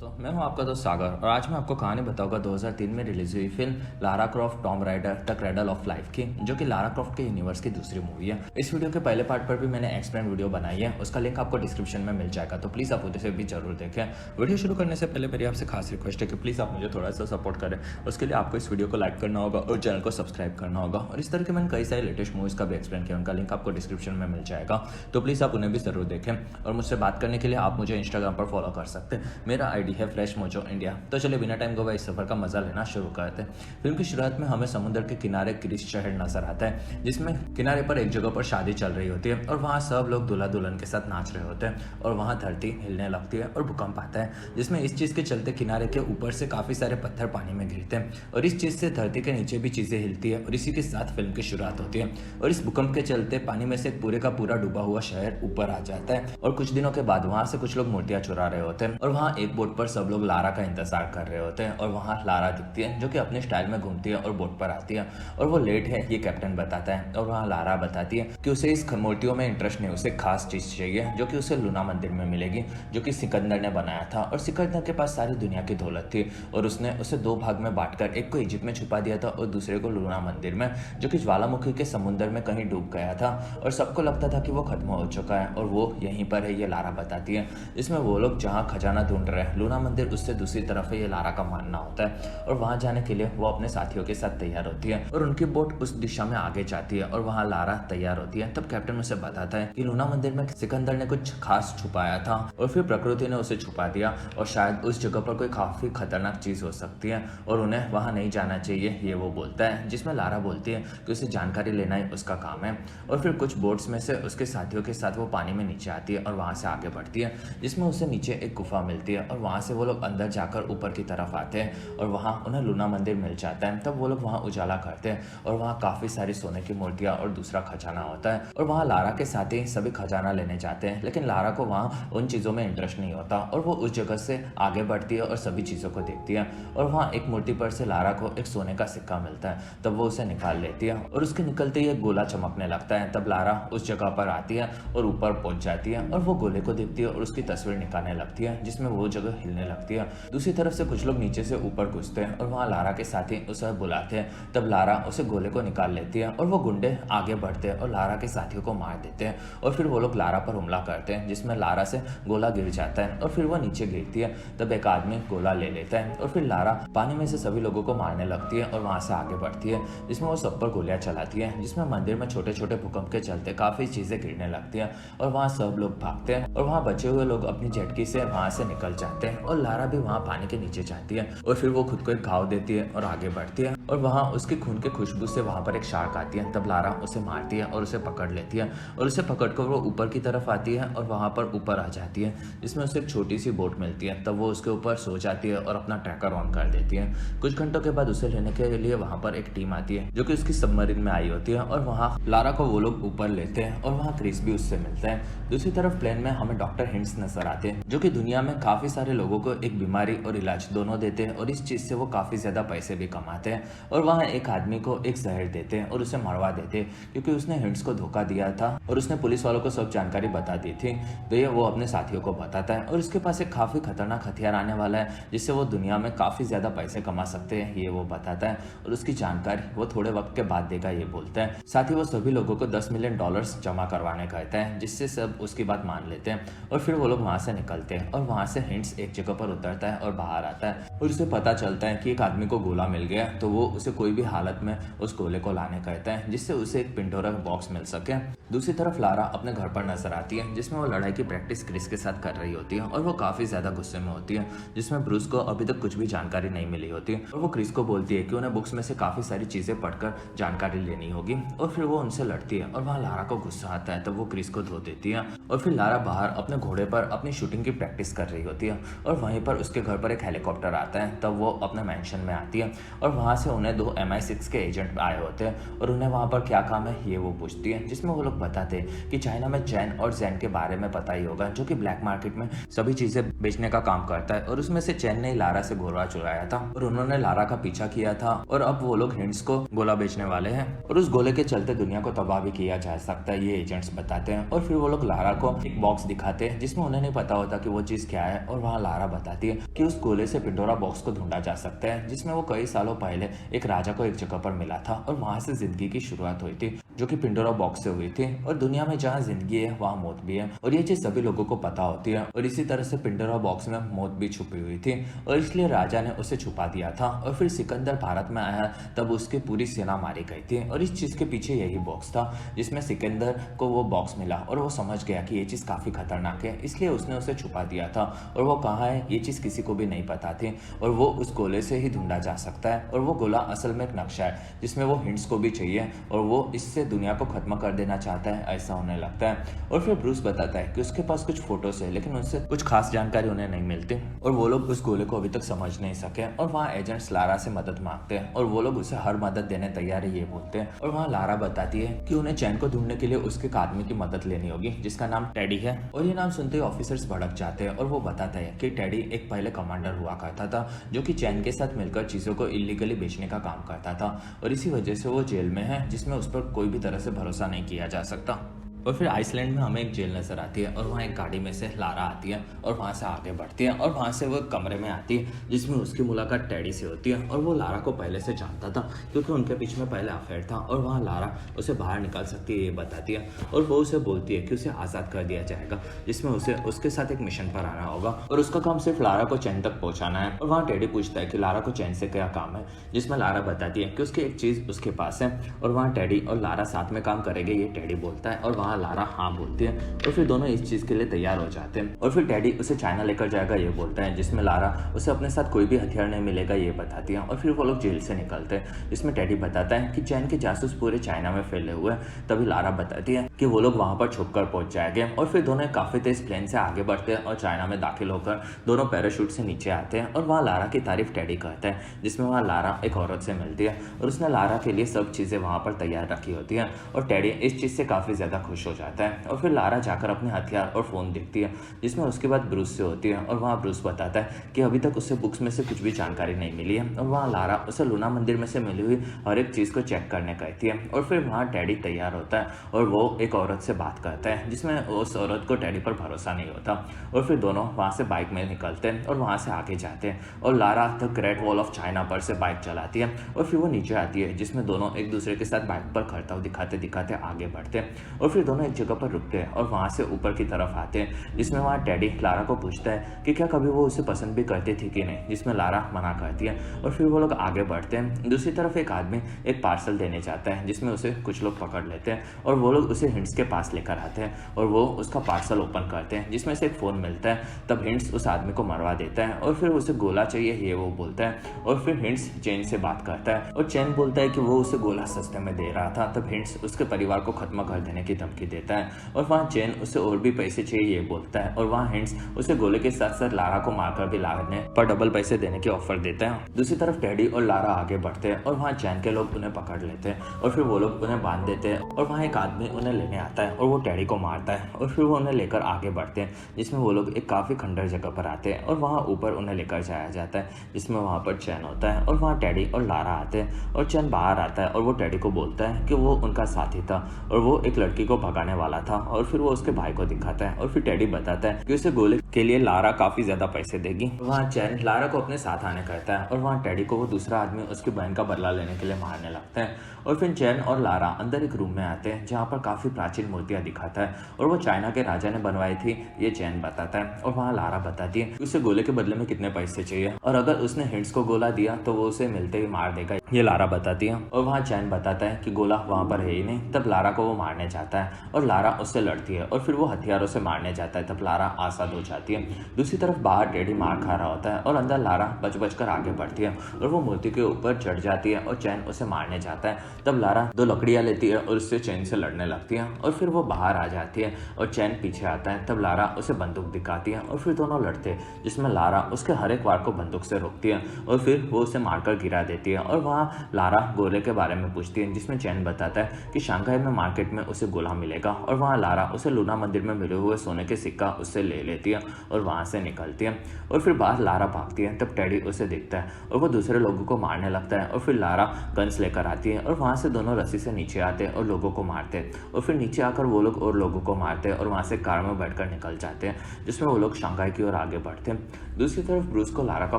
दोस्तों, मैं हूं आपका दोस्त सागर और आज मैं आपको कहानी बताऊंगा 2003 में रिलीज हुई film Lara Croft Tom rider the cradle of life की, जो कि लारा क्रॉफ्ट के यूनिवर्स की दूसरी मूवी है। इस वीडियो के पहले पार्ट पर भी मैंने एक्सप्लेन वीडियो बनाई है, उसका लिंक आपको डिस्क्रिप्शन में मिल जाएगा, तो प्लीज़ आप उसे भी जरूर देखें। वीडियो शुरू करने से पहले मेरी आपसे खास रिक्वेस्ट है कि प्लीज़ आप मुझे थोड़ा सा सपोर्ट करें। उसके लिए आपको इस वीडियो को लाइक करना होगा और चैनल को सब्सक्राइब करना होगा। और इस तरह के मैंने कई सारे लेटेस्ट मूवीज़ का भी एक्सप्लेन किया, उनका लिंक आपको डिस्क्रिप्शन में मिल जाएगा, तो प्लीज़ आप उन्हें भी जरूर देखें। और मुझसे बात करने के लिए आप मुझे इंस्टाग्राम पर फॉलो कर सकते हैं, मेरा आईडी है फ्रेश मोजो इंडिया। तो चलिए बिना टाइम गवाए इस सफर का मजा लेना शुरू करते हैं। फिल्म की शुरुआत में हमें समुद्र के किनारे ग्रीस शहर नजर आता है, जिसमें किनारे पर एक जगह पर शादी चल रही होती है और वहाँ सब लोग दूल्हा दुल्हन के साथ नाच रहे होते हैं। और वहाँ धरती हिलने लगती है और भूकंप आता है, जिसमें इस चीज़ के चलते किनारे के ऊपर से काफ़ी सारे पत्थर पानी में गिरते हैं और इस चीज़ से धरती के नीचे भी चीज़ें हिलती है और इसी के साथ फिल्म की शुरुआत होती है। और इस भूकंप के चलते पानी में से पूरे का पूरा डूबा हुआ शहर ऊपर आ जाता है और कुछ दिनों के बाद वहाँ से कुछ लोग मूर्तियाँ चुरा रहे होते हैं और वहाँ एक बोट पर सब लोग लारा का इंतजार कर रहे होते हैं। और वहाँ लारा दिखती है, जो कि अपने स्टाइल में घूमती है और बोट पर आती है और वो लेट है ये कैप्टन बताता है। और वहाँ लारा बताती है कि उसे इस मूर्तियों में इंटरेस्ट नहीं, उसे खास चीज़ चाहिए जो कि उसे लूना मंदिर में मिलेगी, जो कि सिकंदर ने बनाया था। और सिकंदर के पास सारी दुनिया की दौलत थी और उसने उसे दो भाग में बांटकर एक को इजिप्ट में छुपा दिया था और दूसरे को लूना मंदिर में, जो कि ज्वालामुखी के समुद्र में कहीं डूब गया था और सबको लगता था कि वो खत्म हो चुका है और वो यहीं पर है, ये लारा बताती है। इसमें वो लोग जहाँ खजाना ढूंढ रहे हैं, लूना मंदिर उससे दूसरी तरफ है, ये लारा का मानना होता है। और वहां जाने के लिए वो अपने साथियों के साथ तैयार होती है और उनकी बोट उस दिशा में आगे जाती है और वहां लारा तैयार होती है। तब कैप्टन उसे बताता है कि लूना मंदिर में सिकंदर ने कुछ खास छुपाया था और फिर प्रकृति ने उसे छुपा दिया और शायद उस जगह पर कोई काफी खतरनाक चीज हो सकती है और उन्हें वहां नहीं जाना चाहिए, ये वो बोलता है। जिसमें लारा बोलती है कि उसे जानकारी लेना ही उसका काम है। और फिर कुछ बोट्स में से उसके साथियों के साथ वो पानी में नीचे आती है और वहां से आगे बढ़ती है, जिसमें उसे नीचे एक गुफा मिलती है और वहां से वो लोग अंदर जाकर ऊपर की तरफ आते हैं और वहां उन्हें लूना मंदिर मिल जाता है। तब वो लोग वहां उजाला करते हैं और वहां काफी सारी सोने की मूर्तियां और दूसरा खजाना होता है और वहां लारा के साथ ही सभी खजाना लेने जाते हैं, लेकिन लारा को वहां उन चीजों में इंटरेस्ट नहीं होता और वो उस जगह से आगे बढ़ती है और सभी चीजों को देखती है। और वहां एक मूर्ति पर से लारा को एक सोने का सिक्का मिलता है, तब वो उसे निकाल लेती है और उसके निकलते ही एक गोला चमकने लगता है। तब लारा उस जगह पर आती है और ऊपर पहुंच जाती है और वो गोले को देखती है और उसकी तस्वीर निकालने लगती है, जिसमें वो जगह हिलने लगती है। दूसरी तरफ से कुछ लोग नीचे से ऊपर घुसते हैं और वहां लारा के साथी उसे बुलाते हैं। तब लारा उसे गोले को निकाल लेती है और वो गुंडे आगे बढ़ते हैं और लारा के साथियों को मार देते हैं और फिर वो लोग लारा पर हमला करते हैं, जिसमें लारा से गोला गिर जाता है और फिर वो नीचे गिरती है। तब एक आदमी गोला ले लेता है और फिर लारा पानी में से सभी लोगों को मारने लगती है और वहां से आगे बढ़ती है, जिसमें वो सब पर गोलियां चलाती है, जिसमें मंदिर में छोटे छोटे भूकंप के चलते काफी चीजें गिरने लगती है और वहां सब लोग भागते हैं और वहां बचे हुए लोग अपनी झटकी से वहां से निकल जाते हैं और लारा भी वहां पानी के नीचे जाती है और फिर वो खुद को एक घाव देती है और आगे बढ़ती है और वहां उसके खून के खुशबू से वहां पर एक शार्क आती है। तब लारा उसे मारती है और उसे पकड़ लेती है और उसे पकड़कर वो ऊपर की तरफ आती है और वहां पर ऊपर आ जाती है, जिसमें उसे एक छोटी सी बोट मिलती है। तब वो उसके ऊपर सो जाती है और अपना ट्रैकर ऑन कर देती है। कुछ घंटों के बाद उसे लेने के लिए वहां पर एक टीम आती है, जो कि उसकी सबमरीन में आई होती है और वहां लारा को वो लोग ऊपर लेते हैं और वहां क्रिस भी उससे मिलता है। दूसरी तरफ प्लेन में हमें डॉक्टर हिंट्स नजर आते हैं, जो कि दुनिया में काफी सारे लोगों को एक बीमारी और इलाज दोनों देते हैं और इस चीज से वो काफी ज्यादा पैसे भी कमाते हैं। और वहाँ एक आदमी को एक जहर देते हैं और उसे मरवा देते हैं, क्योंकि उसने हिंट्स को धोखा दिया था और उसने पुलिस वालों को सब जानकारी बता दी थी। तो ये वो अपने साथियों को बताता है और उसके पास एक काफी खतरनाक हथियार आने वाला है, जिससे वो दुनिया में काफी ज्यादा पैसे कमा सकते हैं, ये वो बताता है। और उसकी जानकारी वो थोड़े वक्त के बाद देगा, ये बोलता है। साथ ही वो सभी लोगों को $10 मिलियन जमा करवाने कहता है, जिससे सब उसकी बात मान लेते हैं और फिर वो लोग वहां से निकलते हैं और वहां से हिंट्स एक जगह पर उतरता है और बाहर आता है और उसे पता चलता है कि एक आदमी को गोला मिल गया, तो वो उसे कोई भी हालत में उस गोले को लाने कहता है, जिससे उसे एक पिंडोरा बॉक्स मिल सके। दूसरी तरफ लारा अपने घर पर नजर आती है, जिसमें वो लड़ाई की प्रैक्टिस क्रिस के साथ कर रही होती है और वो काफी ज्यादा गुस्से में होती है, जिसमें ब्रूस को अभी तक कुछ भी जानकारी नहीं मिली होती और वो क्रिस को बोलती है कि उन्हें बुक्स में से काफी सारी चीजें पढ़कर जानकारी लेनी होगी और फिर वो उनसे लड़ती है और वहाँ लारा को गुस्सा आता है, तब वो क्रिस को धो देती है और फिर लारा बाहर अपने घोड़े पर अपनी शूटिंग की प्रैक्टिस कर रही होती है और वहीं पर उसके घर पर एक हेलीकॉप्टर आता है। तब वो अपने मैंशन में आती है और वहां से उन्हें 2 MI6 के एजेंट आए होते हैं और उन्हें वहां पर क्या काम है ये वो पूछती है, जिसमें वो लोग बताते हैं कि चाइना में चैन और जैन के बारे में पता ही होगा, जो कि ब्लैक मार्केट में सभी चीजें बेचने का काम करता है और उसमें से चैन ने लारा से गोला चुराया था और उन्होंने लारा का पीछा किया था और अब वो लोग हिंट्स को गोला बेचने वाले हैं और उस गोले के चलते दुनिया को तबाह भी किया जा सकता है, ये एजेंट्स बताते हैं। और फिर वो लोग लारा को एक बॉक्स दिखाते हैं, जिसमें उन्हें नहीं पता होता कि वो चीज क्या है और वहाँ लारा बताती है कि उस गोले से पिंडोरा बॉक्स को ढूंढा जा सकता है, जिसमें वो कई सालों पहले एक राजा को एक जगह पर मिला था और वहां से जिंदगी की शुरुआत हुई थी, जो कि पिंडोरा बॉक्स से हुई थी। और दुनिया में जहाँ जिंदगी है वहाँ मौत भी है, और ये चीज सभी लोगों को पता होती है। और इसी तरह से पिंडोरा बॉक्स में मौत भी छुपी हुई थी, और इसलिए राजा ने उसे छुपा दिया था। और फिर सिकंदर भारत में आया तब उसकी पूरी सेना मारी गई थी, और इस चीज के पीछे यही बॉक्स था जिसमें सिकंदर को वो बॉक्स मिला, और वो समझ गया कि ये चीज काफी खतरनाक है, इसलिए उसने उसे छुपा दिया था। और वो कहाँ है ये चीज किसी को भी नहीं पता थी, और वो उस गोले से ही ढूंढा जा सकता है। और वो गोला असल में एक नक्शा है जिसमें वो हिंट्स को भी चाहिए, और वो इससे दुनिया को खत्म कर देना चाहता है, ऐसा होने लगता है। और फिर ब्रूस बताता है कि उसके पास कुछ फोटोज है, लेकिन उनसे कुछ खास जानकारी उन्हें नहीं मिलती, और वो लोग उस गोले को अभी तक समझ नहीं सके। और वहाँ एजेंट्स लारा से मदद मांगते हैं, और वो लोग उसे हर मदद देने तैयार है, ये बोलते हैं। और वहाँ लारा बताती है कि उन्हें चैन को ढूंढने के लिए उसके एक आदमी की मदद लेनी होगी जिसका नाम टेडी है। और ये नाम सुनते ही ऑफिसर्स भड़क जाते हैं, और वो बताता है कि टेडी एक पहले कमांडर हुआ करता था जो कि चैन के साथ मिलकर चीजों को इलीगली बेचने का काम करता था, और इसी वजह से वो जेल में है जिसमें उस पर कोई भी तरह से भरोसा नहीं किया जा सकता। और फिर आइसलैंड में हमें एक जेल नजर आती है, और वहाँ एक गाड़ी में से लारा आती है और वहाँ से आगे बढ़ती है, और वहाँ से वो कमरे में आती है जिसमें उसकी मुलाकात टेडी से होती है। और वो लारा को पहले से जानता था क्योंकि उनके बीच में पहले अफेयर था, और वहाँ लारा उसे बाहर निकाल सकती है ये बताती है। और वो उसे बोलती है कि उसे आज़ाद कर दिया जाएगा, जिसमें उसे उसके साथ एक मिशन पर आना होगा, और उसका काम सिर्फ लारा को चैन तक पहुँचाना है। और वहाँ टेडी पूछता है कि लारा को चैन से क्या काम है, जिसमें लारा बताती है कि उसकी एक चीज़ उसके पास है। और वहाँ टेडी और लारा साथ में काम करेंगे ये टेडी बोलता है, और वहाँ लारा हाँ बोलती है। और फिर दोनों इस चीज के लिए तैयार हो जाते हैं। और फिर टेडी उसे चाइना लेकर जाएगा ये बोलता है, जिसमें लारा उसे अपने साथ कोई भी हथियार नहीं मिलेगा ये बताती है। और फिर वो लोग जेल से निकलते हैं, जिसमें टेडी बताता है कि चैन के जासूस पूरे चाइना में फैले हुए हैं। तभी लारा बताती है कि वो लोग वहां पर छुपकर पहुंच जाएंगे। और फिर दोनों काफी तेज प्लेन से आगे बढ़ते हैं और चाइना में दाखिल होकर दोनों पैराशूट से नीचे आते हैं। और वहाँ लारा की तारीफ टेडी करता है, जिसमें वहाँ लारा एक औरत से मिलती है, और उसने लारा के लिए सब चीजें वहां पर तैयार रखी होती है। और टेडी इस चीज से काफी ज्यादा खुश हो जाता है। और फिर लारा जाकर अपने हथियार और फोन देखती है, जिसमें उसके बाद ब्रूस से होती है। और वहाँ ब्रूस बताता है कि अभी तक उसे बुक्स में से कुछ भी जानकारी नहीं मिली है। और वहाँ लारा उसे लूना मंदिर में से मिली हुई हर एक चीज को चेक करने कहती है। और फिर वहाँ टेडी तैयार होता है, और वो एक औरत से बात करता है, जिसमें उस औरत को टेडी पर भरोसा नहीं होता। और फिर दोनों वहाँ से बाइक में निकलते हैं और वहाँ से आगे जाते हैं। और Lara the great wall of China पर से बाइक चलाती है, और फिर वो नीचे आती है, जिसमें दोनों एक दूसरे के साथ बाइक पर खड़ता हुआ दिखाते दिखाते आगे बढ़ते हैं। और फिर दोनों एक जगह पर रुकते हैं, और वहाँ से ऊपर की तरफ आते हैं, जिसमें वहाँ टेडी लारा को पूछता है कि क्या कभी वो उसे पसंद भी करती थी कि नहीं, जिसमें लारा मना करती है। और फिर वो लोग आगे बढ़ते हैं। दूसरी तरफ एक आदमी एक पार्सल देने जाता है, जिसमें उसे कुछ लोग पकड़ लेते हैं, और वो लोग उसे हिंट्स के पास लेकर आते हैं, और वो उसका पार्सल ओपन करते हैं, जिसमें से एक फ़ोन मिलता है। तब हिंट्स उस आदमी को मरवा देता है, और फिर उसे गोला चाहिए ये वो बोलता है। और फिर हिंट्स चैन से बात करता है, और चैन बोलता है कि वो उसे गोला सस्ते में दे रहा था। तब हिंट्स उसके परिवार को खत्म कर देने की धमकी देता है, और वहाँ चैन उसे और भी पैसे चाहिए ये बोलता है। और वहाँ हिंट्स उसे गोले के साथ साथ लारा को मारकर भी लाने पर डबल पैसे देने की ऑफर देता है। दूसरी तरफ टेडी और लारा आगे बढ़ते हैं, और वहाँ चैन के लोग उन्हें पकड़ लेते हैं, और फिर वो लोग उन्हें बांध देते हैं। और वहाँ एक आदमी उन्हें लेने आता है, और वो टेडी को मारता है, और फिर वो उन्हें लेकर आगे बढ़ते हैं, जिसमें वो लोग एक काफी खंडर जगह पर आते हैं, और वहाँ ऊपर उन्हें लेकर जाया जाता है, जिसमें वहाँ पर चैन होता है। और वहाँ टेडी और लारा आते हैं, और चैन बाहर आता है, और वो टेडी को बोलता है कि वो उनका साथी था, और वो एक लड़की को भगाने वाला था। और फिर वो उसके भाई को दिखाता है, और फिर टेडी बताता है कि उसे गोले के लिए लारा काफी ज्यादा पैसे देगी। वहाँ चैन लारा को अपने साथ आने कहता है, और वहाँ टेडी को वो दूसरा आदमी उसकी बहन का बदला लेने के लिए मारने लगता है। और फिर चैन और लारा अंदर एक रूम में आते हैं, जहाँ पर काफी प्राचीन मूर्तियां दिखाता है, और वो चाइना के राजा ने बनवाई थी ये चैन बताता है। और वहाँ लारा बताती है कि उसे गोले के बदले में कितने पैसे चाहिए, और अगर उसने हिंट्स को गोला दिया तो वो उसे मिलते ही मार देगा, ये लारा बताती है। और वहाँ चैन बताता है कि गोला वहाँ पर है ही नहीं। तब लारा को वो मारने जाता है, और लारा उससे लड़ती है, और फिर वो हथियारों से मारने जाता है। तब लारा आजाद हो जाती है। दूसरी तरफ बाहर टेडी मार खा रहा होता है, और अंदर लारा बच बच कर आगे बढ़ती है, और वो मूर्ति के ऊपर चढ़ जाती है, और चैन उसे मारने जाता है। तब लारा 2 लकड़ियां लेती है और उससे चैन से लड़ने लगती है, और फिर वो बाहर आ जाती है, और चैन पीछे आता है। तब लारा उसे बंदूक दिखाती है, और फिर दोनों लड़ते हैं, जिसमें लारा उसके हर एक वार को बंदूक से रोकती है, और फिर वो उसे मारकर गिरा देती है। और वहाँ लारा गोले के बारे में पूछती है, जिसमें चैन बताता है कि शंघाई में मार्केट में उसे गोला मिलेगा। और वहाँ लारा उसे लूना मंदिर में मिले हुए सोने के सिक्का उससे ले लेती है, और वहाँ से निकलती है। और फिर बाहर लारा भागती है, तब टेडी उसे देखता है और वो दूसरे लोगों को मारने लगता है। और फिर लारा गन्स लेकर आती है और वहाँ से दोनों रस्सी से नीचे आते हैं और लोगों को मारते हैं। और फिर नीचे आकर वो लोग और लोगों को मारते हैं और वहाँ से कार में बैठकर निकल जाते हैं, जिसमें वो लोग शंघाई की ओर आगे बढ़ते हैं। दूसरी तरफ ब्रूस को लारा का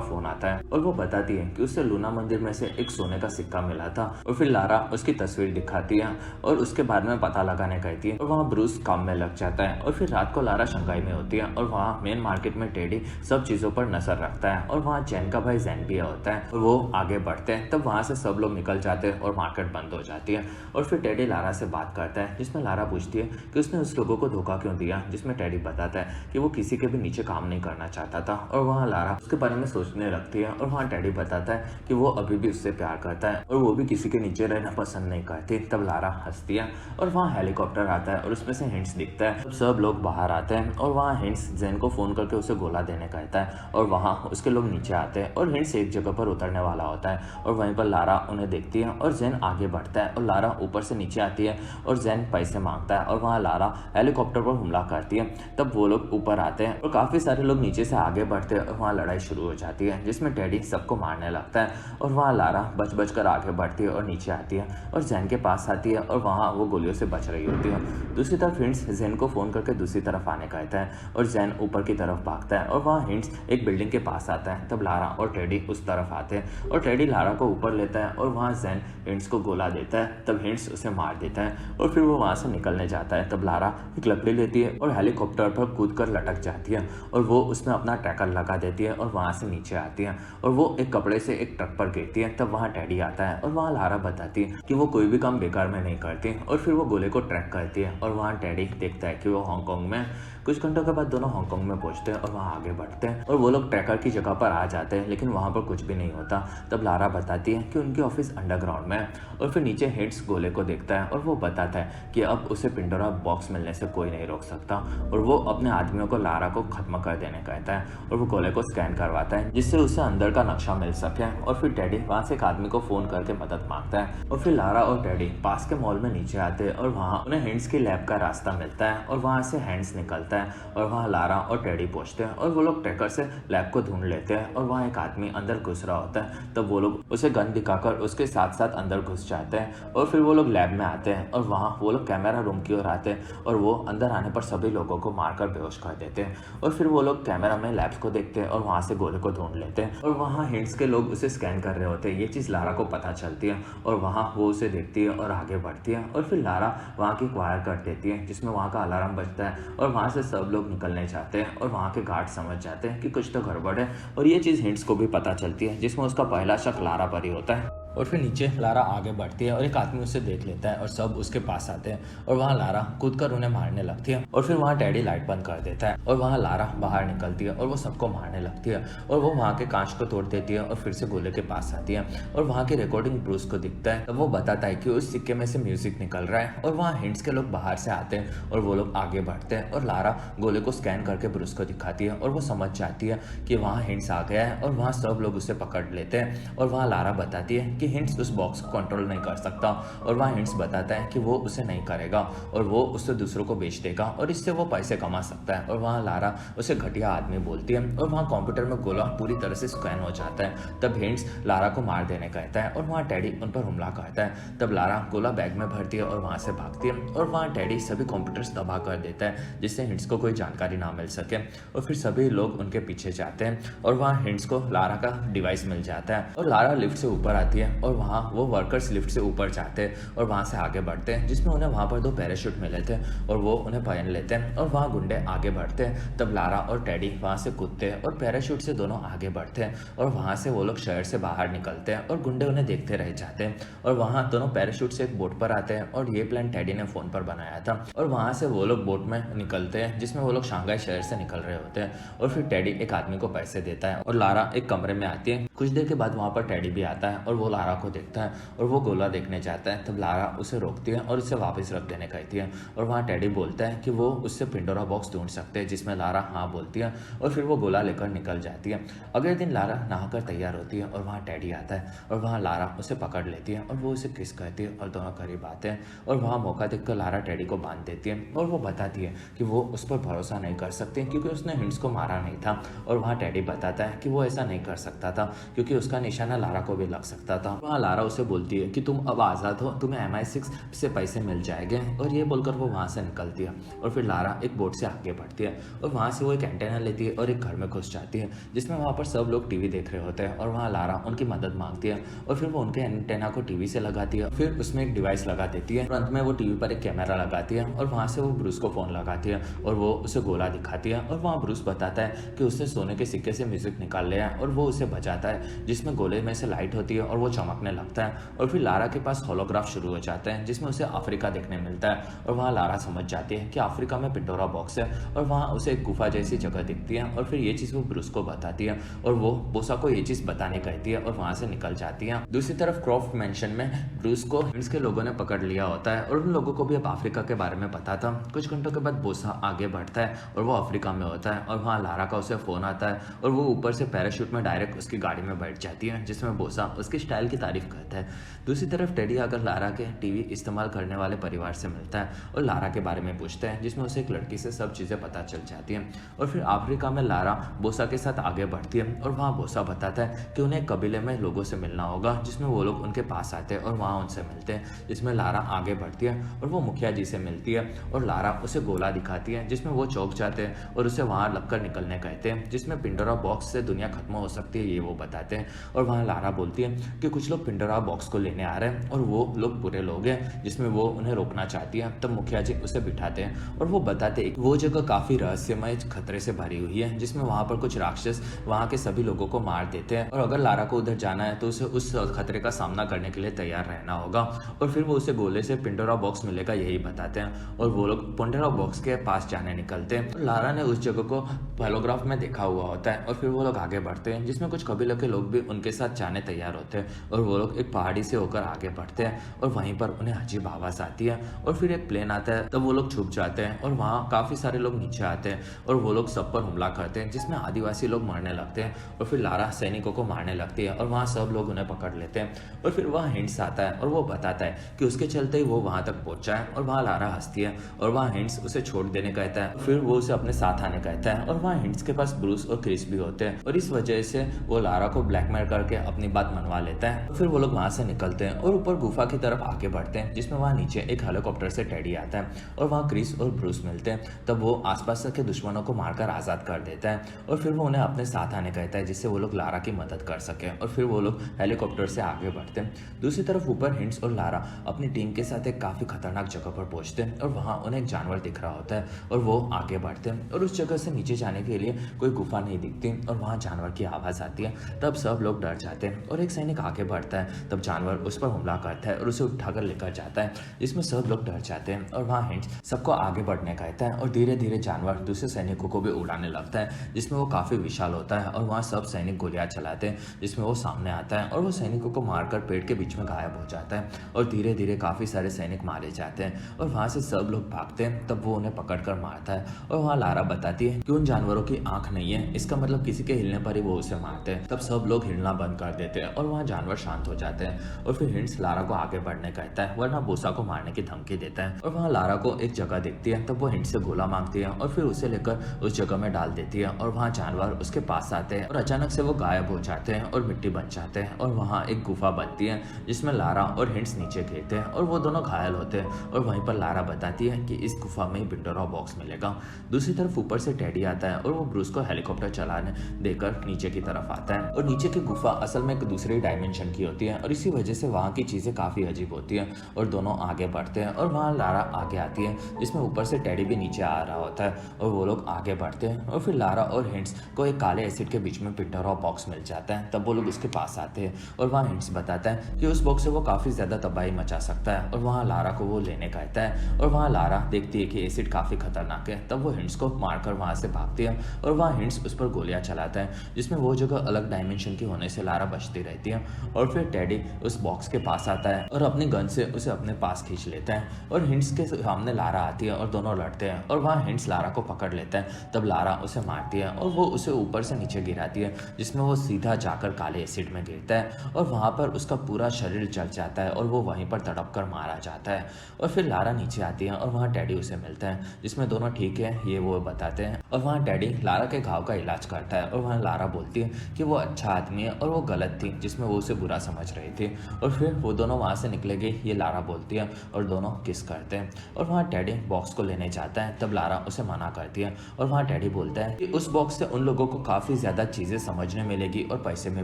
फोन आता है और वो बताती है कि उसे लूना मंदिर में से एक सोने का सिक्का मिला था। और फिर लारा उसकी तस्वीर दिखाती है और उसके बारे में पता लगाने कहती है और वहाँ ब्रूस काम में लग जाता है। और फिर रात को लारा शंघाई में होती है और वहाँ मेन मार्केट में टेडी सब चीजों पर नजर रखता है और वहाँ जैन का भाई जैन भी होता है और वो आगे बढ़ते हैं। तब वहाँ से सब लोग निकल जाते हैं और मार्केट बंद हो जाती है। और फिर टेडी लारा से बात करता है, जिसमें लारा पूछती है कि उसने उस लोगों को धोखा क्यों दिया, जिसमें टेडी बताता है कि वो किसी के भी नीचे काम नहीं करना चाहता था। और वहाँ लारा उसके बारे में सोचने लगती है और वहाँ टेडी बताता है कि वो अभी भी उससे प्यार करता है और वो भी किसी के नीचे रहना पसंद नहीं करती। तब लारा हंसती है और वहाँ हेलीकॉप्टर आता है और उसमें से हिंट्स दिखता है। सब लोग बाहर आते हैं और वहाँ हिंट्स जैन को फोन करके उसे गोला देने कहता है और वहाँ उसके लोग नीचे आते हैं और हिंट्स एक जगह पर उतरने वाला होता है और वहीं पर लारा उन्हें देखती है और जैन आगे बढ़ता है और लारा ऊपर से नीचे आती है और जैन पैसे मांगता है और वहाँ लारा हेलीकॉप्टर पर हमला करती है। तब वो लोग ऊपर आते हैं और काफी सारे लोग नीचे से आगे बढ़ते हैं और वहाँ लड़ाई शुरू हो जाती है, जिसमें टेडी सबको मारने लगता है और वहाँ लारा बच बच कर आगे बढ़ती है और नीचे आती है और जैन के पास आती है और वहाँ वो गोलियों से बच रही होती है। दूसरी तरफ हिंट्स जैन को फोन करके दूसरी तरफ आने कहता है और जैन ऊपर की तरफ भागता है और वहाँ हिंट्स एक बिल्डिंग के पास आता है। तब लारा और टेडी उस तरफ आते हैं और टेडी लारा को ऊपर लेता है और वहाँ जैन हिंट्स को गोला देता है। तब हिंट्स उसे मार देता है और फिर वो वहाँ से निकलने जाता है। तब लारा एक लकड़ी लेती है और हेलीकॉप्टर पर कूदकर लटक जाती है और वो उसमें अपना ट्रैकर लगा देती है और वहाँ से नीचे आती है और वो एक कपड़े से एक ट्रक पर गिरती है। तब वहाँ टेडी आता है और वहाँ लारा बताती है कि वो कोई भी काम बेकार में नहीं करती और फिर वो गोले को ट्रैक करती है और वहाँ टेडी देखता है कि वो हांगकांग में। कुछ घंटों के बाद दोनों हांगकांग में पहुंचते हैं और वहाँ आगे बढ़ते हैं और वो लोग ट्रैकर की जगह पर आ जाते हैं, लेकिन वहाँ पर कुछ भी नहीं होता। तब लारा बताती है कि उनकी ऑफिस अंडरग्राउंड में है और फिर नीचे हिंट्स गोले को देखता है और वो बताता है कि अब उसे पिंडोरा बॉक्स मिलने से कोई नहीं रोक सकता और वो अपने आदमियों को लारा को खत्म कर देने कहता है और वो गोले को स्कैन करवाता है जिससे उसे अंदर का नक्शा मिल सके। और फिर टेडी वहाँ से एक आदमी को फोन करके मदद मांगता है और फिर लारा और टेडी पास के मॉल में नीचे आते हैं और वहाँ उन्हें हिंट्स की लैब का रास्ता मिलता है और वहाँ से हैंड्स निकलता है और वहाँ लारा और टेडी पहुंचते हैं और वो लोग ट्रैकर से लैब को ढूंढ लेते हैं और वहाँ एक आदमी अंदर घुस रहा होता है। तब वो लोग उसे गन दिखाकर उसके साथ साथ अंदर घुस जाते हैं और फिर वो लोग लैब में आते हैं और वहाँ वो लोग कैमरा रूम की ओर आते हैं और वो अंदर आने पर सभी लोगों को मारकर बेहोश कर देते हैं और फिर वो लोग कैमरा में लैब्स को देखते हैं और वहाँ से गोले को ढूंढ लेते हैं और वहाँ हिंट्स के लोग उसे स्कैन कर रहे होते हैं। ये चीज़ लारा को पता चलती है और वहाँ वो उसे देखती है और आगे बढ़ती है और फिर लारा वहाँ की वायर कर देती है जिसमें वहाँ का अलार्म बजता है और वहाँ से सब लोग निकलने जाते हैं और वहाँ के गार्ड समझ जाते हैं कि कुछ तो गड़बड़ है और ये चीज़ हिंट्स को भी पता चलती है, जिसमें उसका पहला शक लारा पर ही होता है। और फिर नीचे लारा आगे बढ़ती है और एक आदमी उसे देख लेता है और सब उसके पास आते हैं और वहाँ लारा कूदकर उन्हें मारने लगती है और फिर वहाँ टेडी लाइट बंद कर देता है और वहाँ लारा बाहर निकलती है और वो सबको मारने लगती है और वो वहाँ के कांच को तोड़ देती है और फिर से गोले के पास आती है और वहाँ की रिकॉर्डिंग ब्रूस को दिखता है। तब वो बताता है कि उस सिक्के में से म्यूजिक निकल रहा है और वहाँ हिंट्स के लोग बाहर से आते हैं और वो लोग आगे बढ़ते हैं और लारा गोले को स्कैन करके ब्रूस को दिखाती है और वो समझ जाती है कि वहाँ हिंट्स आ गया है और वहाँ सब लोग उसे पकड़ लेते हैं और वहाँ लारा बताती है कि हिंट्स उस बॉक्स को कंट्रोल नहीं कर सकता और वहाँ हिंट्स बताता है कि वो उसे नहीं करेगा और वो उससे दूसरों को बेच देगा और इससे वो पैसे कमा सकता है और वहाँ लारा उसे घटिया आदमी बोलती है और वहाँ कंप्यूटर में गोला पूरी तरह से स्कैन हो जाता है। तब हिंट्स लारा को मार देने कहता है और वहाँ टेडी उन पर हमला करता है। तब लारा गोला बैग में भरती है और वहाँ से भागती है और वहाँ टेडी सभी कंप्यूटर्स तबाह कर देता है जिससे हिंट्स को कोई जानकारी ना मिल सके और फिर सभी लोग उनके पीछे जाते हैं और वहाँ हिंट्स को लारा का डिवाइस मिल जाता है और लारा लिफ्ट से ऊपर आती है और वहाँ वो वर्कर्स लिफ्ट से ऊपर जाते हैं और वहाँ से आगे बढ़ते हैं जिसमें उन्हें वहाँ पर 2 पैराशूट मिले थे और वो उन्हें पहन लेते हैं और वहाँ गुंडे आगे बढ़ते हैं। तब लारा और टेडी वहाँ से कूदते हैं और पैराशूट से दोनों आगे बढ़ते हैं और वहाँ से वो लोग शहर से बाहर निकलते हैं और गुंडे उन्हें देखते रह जाते हैं और वहाँ दोनों पैराशूट से एक बोट पर आते हैं और ये प्लान टेडी ने फोन पर बनाया था और वहाँ से वो लोग बोट में निकलते हैं जिसमें वो लोग शंघाई शहर से निकल रहे होते हैं और फिर टेडी एक आदमी को पैसे देता है और लारा एक कमरे में आती है। कुछ देर के बाद वहाँ पर टेडी भी आता है और वो लारा को देखता है और वो गोला देखने जाता है। तब लारा उसे रोकती है और उसे वापस रख देने कहती है और वहाँ टेडी बोलता है कि वो उससे पिंडोरा बॉक्स ढूंढ सकते हैं जिसमें लारा हाँ बोलती है और फिर वो गोला लेकर निकल जाती है। अगले दिन लारा नहाकर तैयार होती है और वहाँ टेडी आता है और वहाँ लारा उसे पकड़ लेती है और वो उसे किस करती है और दोनों करीब आते हैं और वहाँ मौका देखकर लारा टेडी को बांध देती है और वो बताती है कि वो उस पर भरोसा नहीं कर सकती सकती क्योंकि उसने हिंट्स को मारा नहीं था। और वहाँ टेडी बताता है कि वो ऐसा नहीं कर सकता था क्योंकि उसका निशाना लारा को भी लग सकता था। वहाँ लारा उसे बोलती है कि तुम अब आज़ाद हो, तुम्हें MI6 से पैसे मिल जाएंगे, और ये बोलकर वो वहाँ से निकलती है। और फिर लारा एक बोट से आगे बढ़ती है और वहाँ से वो एक एंटेना लेती है और एक घर में घुस जाती है जिसमें वहाँ पर सब लोग टीवी देख रहे होते हैं। और वहाँ लारा उनकी मदद मांगती है और फिर वो उनके एंटेना को टीवी से लगाती है, फिर उसमें एक डिवाइस लगा देती है और अंत में वो टीवी पर एक कैमरा लगाती है और वहाँ से वो ब्रूस को फ़ोन लगाती है और वो उसे गोला दिखाती है। और वहाँ ब्रूस बताता है कि उसने सोने के सिक्के से म्यूजिक निकाल लिया है और वो उसे बजाता है जिसमें गोले में से लाइट होती है और वो चमकने लगता है। और फिर लारा के पास होलोग्राफ शुरू हो जाते हैं जिसमें उसे अफ्रीका देखने मिलता है और वहाँ लारा समझ जाती है कि अफ्रीका में पिंडोरा बॉक्स है और वहाँ उसे एक गुफा जैसी जगह दिखती है। और फिर ये चीज़ वो ब्रूस को बताती है और वो बोसा को ये चीज़ बताने कहती है और वहाँ से निकल जाती है। दूसरी तरफ क्रॉफ्ट मेंशन में ब्रूस को हिंट्स के लोगों ने पकड़ लिया होता है और उन लोगों को भी अब अफ्रीका के बारे में पता था। कुछ घंटों के बाद बोसा आगे बढ़ता है और वो अफ्रीका में होता है और वहाँ लारा का उसे फ़ोन आता है और वो ऊपर से पैराशूट में डायरेक्ट उसकी गाड़ी में बैठ जाती है जिसमें बोसा उसकी स्टाइल की तारीफ करता है। दूसरी तरफ टेडी आकर लारा के टीवी इस्तेमाल करने वाले परिवार से मिलता है और लारा के बारे में पूछता है जिसमें उसे एक लड़की से सब चीज़ें पता चल जाती हैं। और फिर अफ्रीका में लारा बोसा के साथ आगे बढ़ती है और वहाँ बोसा बताता है कि उन्हें कबीले में लोगों से मिलना होगा जिसमें वो लोग उनके पास आते हैं और वहाँ उनसे मिलते हैं, जिसमें लारा आगे बढ़ती है और वो मुखिया जी से मिलती है और लारा उसे गोला दिखाती है जिसमें वो चौंक जाते हैं और उसे वहाँ लगकर निकलने कहते हैं जिसमें पिंडोरा बॉक्स से दुनिया खत्म हो सकती है ये वो बताते हैं। और वहाँ लारा बोलती है कि कुछ लोग पिंडोरा बॉक्स को लेने आ रहे हैं और वो लोग बुरे लोग हैं जिसमें वो उन्हें रोकना चाहती है। तब मुखिया जी उसे बिठाते हैं और वो बताते हैं वो जगह काफ़ी रहस्यमय खतरे से भरी हुई है जिसमें वहाँ पर कुछ राक्षस वहाँ के सभी लोगों को मार देते हैं और अगर लारा को उधर जाना है तो उसे उस खतरे का सामना करने के लिए तैयार रहना होगा। और फिर वो उसे गोले से पिंडोरा बॉक्स मिलेगा यही बताते हैं और वो लोग पिंडोरा बॉक्स के पास जाने निकलते हैं। लारा ने उस जगह को होलोग्राफ में देखा हुआ होता है और फिर वो लोग आगे बढ़ते हैं जिसमें कुछ कबीलों के लोग भी उनके साथ जाने तैयार होते हैं और वो लोग एक पहाड़ी से होकर आगे बढ़ते हैं और वहीं पर उन्हें अजीब आवाज़ आती है और फिर एक प्लेन आता है। तब वो लोग छुप जाते हैं और वहाँ काफ़ी सारे लोग नीचे आते हैं और वो लोग सब पर हमला करते हैं जिसमें आदिवासी लोग मरने लगते हैं और फिर लारा सैनिकों को मारने लगती है और वहाँ सब लोग उन्हें पकड़ लेते हैं। और फिर वहाँ हिंट्स आता है और वो बताता है कि उसके चलते ही वो वहाँ तक पहुँचा है और वहाँ लारा हंसती है और वहाँ हिंट्स उसे छोड़ देने कहता है, फिर वो उसे अपने साथ आने कहता है। और वहाँ हिंट्स के पास ब्रूस और क्रिस भी होते हैं और इस वजह से वो लारा को ब्लैकमेल करके अपनी बात मनवा लेता है। फिर वो लोग वहाँ से निकलते हैं और ऊपर गुफा की तरफ आगे बढ़ते हैं जिसमें वहाँ नीचे एक हेलीकॉप्टर से टेडी आता है और वहाँ क्रिस और ब्रूस मिलते हैं। तब वो आसपास के दुश्मनों को मारकर आज़ाद कर देता है और फिर वो उन्हें अपने साथ आने कहता है जिससे वो लोग लारा की मदद कर सके और फिर वो लोग हेलीकॉप्टर से आगे बढ़ते हैं। दूसरी तरफ ऊपर हिंट्स और लारा अपनी टीम के साथ एक काफ़ी खतरनाक जगह पर पहुंचते हैं और वहाँ उन्हें एक जानवर दिख रहा होता है और वो आगे बढ़ते हैं और उस जगह से नीचे जाने के लिए कोई गुफा नहीं दिखती और वहाँ जानवर की आवाज़ आती है। तब सब लोग डर जाते हैं और एक सैनिक आगे बढ़ता है। तब जानवर उस पर हमला करता है और उसे उठाकर लेकर जाता है जिसमें सब लोग डर जाते हैं और वहाँ हिंट्स सबको आगे बढ़ने कहता है और धीरे धीरे जानवर दूसरे सैनिकों को भी उड़ाने लगता है जिसमें वो काफ़ी विशाल होता है और वहाँ सब सैनिक गोलियां चलाते हैं जिसमें वो सामने आता है और वो सैनिकों को मारकर पेड़ के बीच में गायब हो जाता है और धीरे धीरे काफ़ी सारे सैनिक मारे जाते हैं और वहाँ से सब लोग भागते हैं। तब वो उन्हें पकड़कर मारता है और वहाँ लारा बताती है कि उन जानवरों की आंख नहीं है, इसका मतलब किसी के हिलने पर ही वो उसे मारते हैं। तब सब लोग हिलना बंद कर देते हैं और वहाँ जानवर शांत हो जाते हैं और फिर हिंट्स लारा को आगे बढ़ने कहता है वरना बोसा को मारने की धमकी देता है। और वहाँ लारा को एक जगह दिखती है। तब वो हिंट्स से गोला मांगती है और फिर उसे लेकर उस जगह में डाल देती है और वहाँ जानवर उसके पास आते हैं और अचानक से वो गायब हो जाते हैं और मिट्टी बन जाते हैं और वहाँ एक गुफा बनती है जिसमें लारा और हिंट्स नीचे गिरते हैं और वो दोनों घायल होते हैं और वहीं पर लारा बताती है कि इस गुफा में ही पिंडोरा बॉक्स मिलेगा। दूसरी तरफ ऊपर से टेडी आता है और वो ब्रूस को हेलीकॉप्टर चलाने देकर नीचे की तरफ आता है और नीचे की गुफा असल में एक दूसरी डायमेंशन की होती है और इसी वजह से वहाँ की चीज़ें काफ़ी अजीब होती हैं और दोनों आगे बढ़ते हैं और वहाँ लारा आगे आती है जिसमें ऊपर से टेडी भी नीचे आ रहा होता है और वो लोग आगे बढ़ते हैं और फिर लारा और हिंट्स को एक काले एसिड के बीच में पिंडोरा बॉक्स मिल जाता है। तब वो लोग उसके पास आते हैं और वहाँ हिंट्स बताता है कि उस बॉक्स से वो काफ़ी ज़्यादा तबाही मचा सकता है और वहाँ लारा को वो लेने कहता है और वहाँ लारा देखती है कि एसिड काफ़ी खतरनाक है। तब वो हिंट्स को मारकर वहाँ से भागती है और वहाँ हिंट्स उस पर गोलियाँ चलाता है जिसमें वो जगह अलग डायमेंशन की होने से लारा बचती रहती है। और फिर टेडी उस बॉक्स के पास आता है और अपनी गन से उसे अपने पास खींच लेता है और हिंट्स के सामने लारा आती है और दोनों लड़ते हैं और वहाँ हिंट्स लारा को पकड़ लेता है। तब लारा उसे मारती है और वो उसे ऊपर से नीचे गिराती है जिसमें वो सीधा जाकर काले एसिड में गिरता है और वहाँ पर उसका पूरा शरीर जल जाता है और वो वहीं पर तड़प कर मारा जाता है। और फिर लारा नीचे आती है और वहाँ टेडी उसे मिलता है जिसमें दोनों ठीक है ये वो बताते हैं और वहाँ डैडी लारा के घाव का इलाज करता है और वहाँ लारा बोलती है कि वो अच्छा आदमी है और वो गलत थी जिसमें वो उसे बुरा समझ रही थी। और फिर वो दोनों वहाँ से निकलेंगे ये लारा बोलती है और दोनों किस करते हैं और वहाँ डैडी बॉक्स को लेने जाता है, तब लारा उसे मना करती है और वहाँ डैडी बोलता है कि उस बॉक्स से उन लोगों को काफ़ी ज़्यादा चीज़ें समझने मिलेगी और पैसे में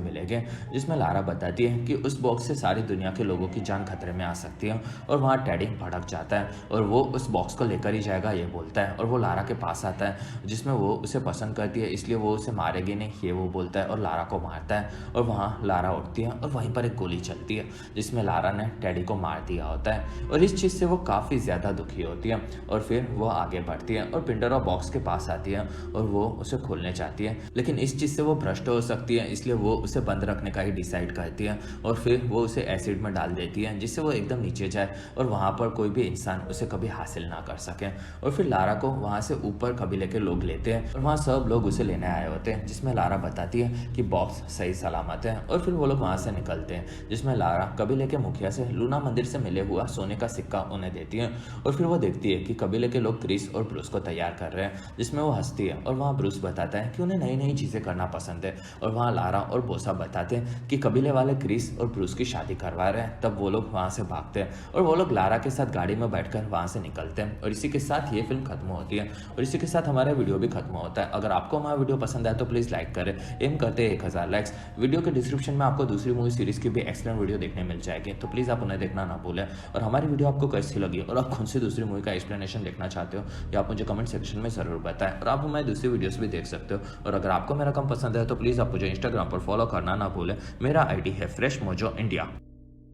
मिलेंगे, जिसमें लारा बताती है कि उस बॉक्स से सारी दुनिया के लोगों की जान खतरे में आ सकती है। और वहाँ डैडी भड़क जाता है और वो उस बॉक्स को लेकर ही जाएगा ये बोलता है और वो लारा के पास आता है जिसमें वो उसे पसंद करती है इसलिए वो उसे मारेगी नहीं ये वो बोलता है और लारा को मारता है। और वहाँ लारा उठती है और वहीं पर एक गोली चलती है जिसमें लारा ने डैडी को मार दिया होता है और इस चीज़ से वो काफ़ी ज़्यादा दुखी होती है। और फिर वो आगे बढ़ती है और पिंडोरा बॉक्स के पास आती है और वो उसे खोलने चाहती है, लेकिन इस चीज़ से वो भ्रष्ट हो सकती है इसलिए वो उसे बंद रखने का ही डिसाइड करती है। और फिर वो उसे एसिड में डाल देती है जिससे वो एकदम नीचे जाए और वहाँ पर कोई भी इंसान उसे कभी हासिल ना कर सके। और फिर लारा को वहाँ से ऊपर कबीले के लोग लेते हैं और वहाँ सब लोग उसे लेने आए होते हैं, जिसमें लारा बताती है कि बॉक्स सही सलामत है। और फिर वो लोग वहाँ से निकलते हैं जिसमें लारा कबीले के मुखिया से लूना मंदिर से मिले हुआ सोने का सिक्का उन्हें देती है। और फिर वो देखती है कि कबीले के लोग क्रिस और ब्रूस को तैयार कर रहे हैं, जिसमें वो हंसती है और वहाँ ब्रूस बताता है कि उन्हें नई नई चीज़ें करना पसंद है। और वहाँ लारा और बोसा बताते हैं कि कबीले वाले क्रिस और ब्रूस की शादी करवा रहे हैं। तब वो लोग वहाँ से भागते हैं और वो लोग लारा के साथ गाड़ी में बैठकर वहाँ से निकलते हैं। और इसी के साथ ये फिल्म खत्म होती है और इसी के साथ हमारा वीडियो भी खत्म होता है। अगर आपको हमारा वीडियो पसंद आए तो प्लीज़ लाइक करें, एम करते हैं 1000 लाइक्स। वीडियो के डिस्क्रिप्शन में आपको दूसरी मूवी सीरीज़ की भी एक्सप्लेन वीडियो देखने मिल जाएगी, तो प्लीज़ आप उन्हें देखना ना भूलें। और हमारी वीडियो आपको कैसी लगी और आप कौन सी दूसरी मूवी का एक्सप्लेनेशन देखना चाहते हो ये आप मुझे कमेंट सेक्शन में ज़रूर बताएं। और आप हमारी दूसरी वीडियोस भी देख सकते हो। और अगर आपको मेरा काम पसंद है तो प्लीज़ आप मुझे इंस्टाग्राम पर फॉलो करना ना भूलें। मेरा आईडी है फ्रेश मोजो इंडिया।